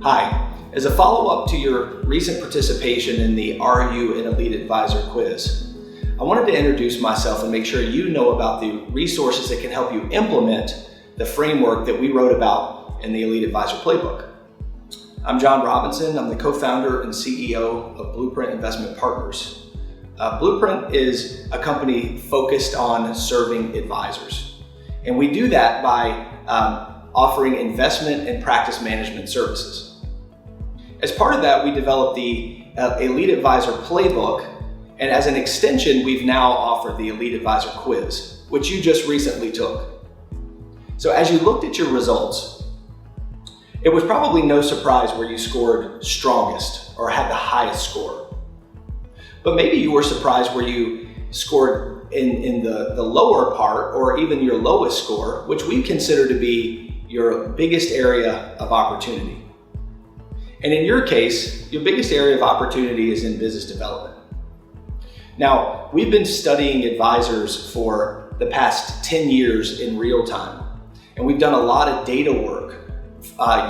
Hi, as a follow-up to your recent participation in the Are You an Elite Advisor quiz, I wanted to introduce myself and make sure you know about the resources that can help you implement the framework that we wrote about in the Elite Advisor Playbook. I'm John Robinson. I'm the co-founder and CEO of Blueprint Investment Partners. Blueprint is a company focused on serving advisors. And we do that by offering investment and practice management services. As part of that, we developed the Elite Advisor Playbook, and as an extension, we've now offered the Elite Advisor Quiz, which you just recently took. So as you looked at your results, it was probably no surprise where you scored strongest or had the highest score. But maybe you were surprised where you scored in the lower part or even your lowest score, which we consider to be your biggest area of opportunity. And in your case, your biggest area of opportunity is in business development. Now, we've been studying advisors for the past 10 years in real time, and we've done a lot of data work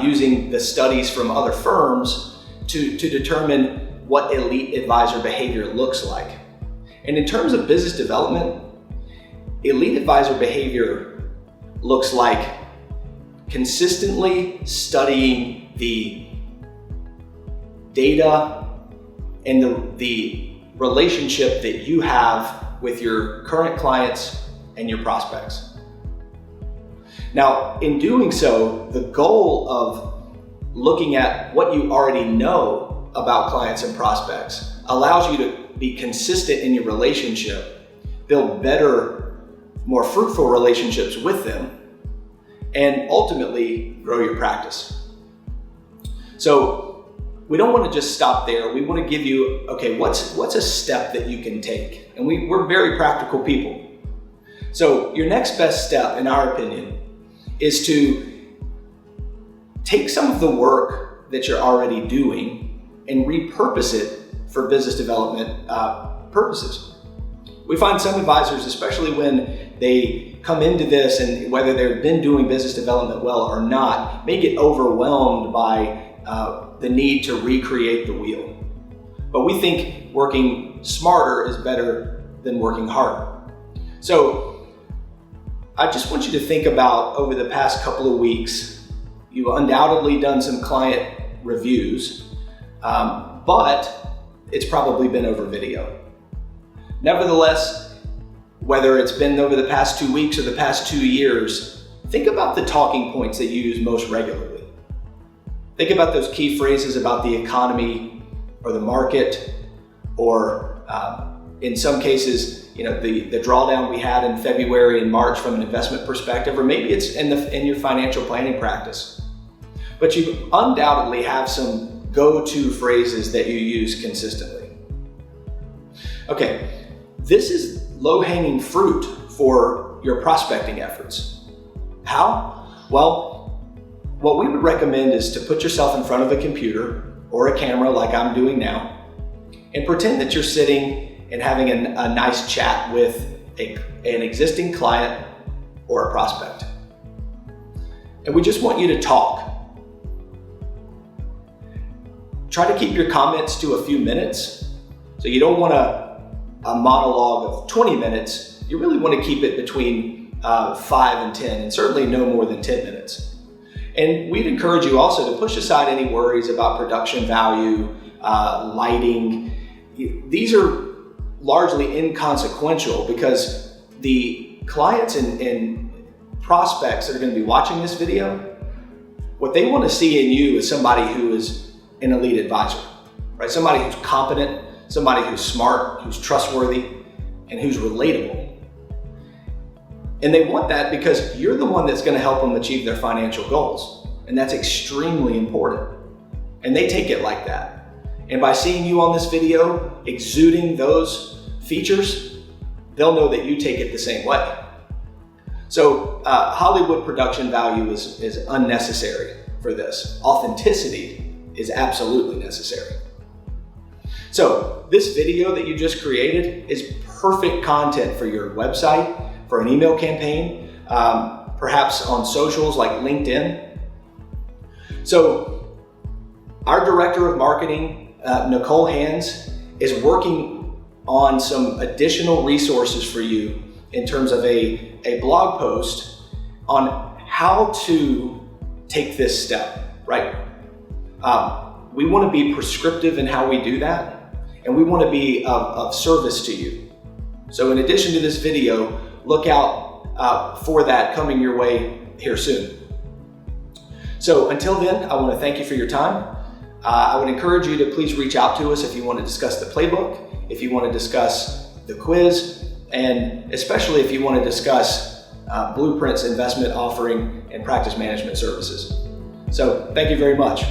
using the studies from other firms to determine what elite advisor behavior looks like. And in terms of business development, elite advisor behavior looks like consistently studying the data and the relationship that you have with your current clients and your prospects. Now, in doing so, the goal of looking at what you already know about clients and prospects allows you to be consistent in your relationship, build better, more fruitful relationships with them, and ultimately grow your practice. So we don't want to just stop there. We want to give you, okay, what's a step that you can take? And we're very practical people. So your next best step, in our opinion, is to take some of the work that you're already doing and repurpose it for business development purposes. We find some advisors, especially when they come into this and whether they've been doing business development well or not, may get overwhelmed by the need to recreate the wheel. But we think working smarter is better than working harder. So I just want you to think about over the past couple of weeks, you've undoubtedly done some client reviews, but it's probably been over video. Nevertheless, whether it's been over the past 2 weeks or the past 2 years, think about the talking points that you use most regularly. Think about those key phrases about the economy or the market, or in some cases, the drawdown we had in February and March from an investment perspective, or maybe it's in your financial planning practice. But you undoubtedly have some go-to phrases that you use consistently. Okay, this is low-hanging fruit for your prospecting efforts. How? Well, what we would recommend is to put yourself in front of a computer or a camera like I'm doing now and pretend that you're sitting and having a nice chat with an existing client or a prospect. And we just want you to talk. Try to keep your comments to a few minutes. So you don't want a monologue of 20 minutes. You really want to keep it between 5 and 10, and certainly no more than 10 minutes. And we'd encourage you also to push aside any worries about production value, lighting. These are largely inconsequential because the clients and prospects that are going to be watching this video, what they want to see in you is somebody who is an elite advisor, right? Somebody who's competent, somebody who's smart, who's trustworthy, and who's relatable. And they want that because you're the one that's going to help them achieve their financial goals. And that's extremely important. And they take it like that. And by seeing you on this video exuding those features, they'll know that you take it the same way. So Hollywood production value is unnecessary for this. Authenticity is absolutely necessary. So this video that you just created is perfect content for your website, for an email campaign, perhaps on socials like LinkedIn. So Our director of marketing, Nicole Hands, is working on some additional resources for you in terms of a blog post on how to take this step, right? We want to be prescriptive in how we do that, and we want to be of service to you. So in addition to this video, look out for that coming your way here soon. So until then, I want to thank you for your time. I would encourage you to please reach out to us if you want to discuss the playbook, if you want to discuss the quiz, and especially if you want to discuss Blueprint's investment offering and practice management services. So thank you very much.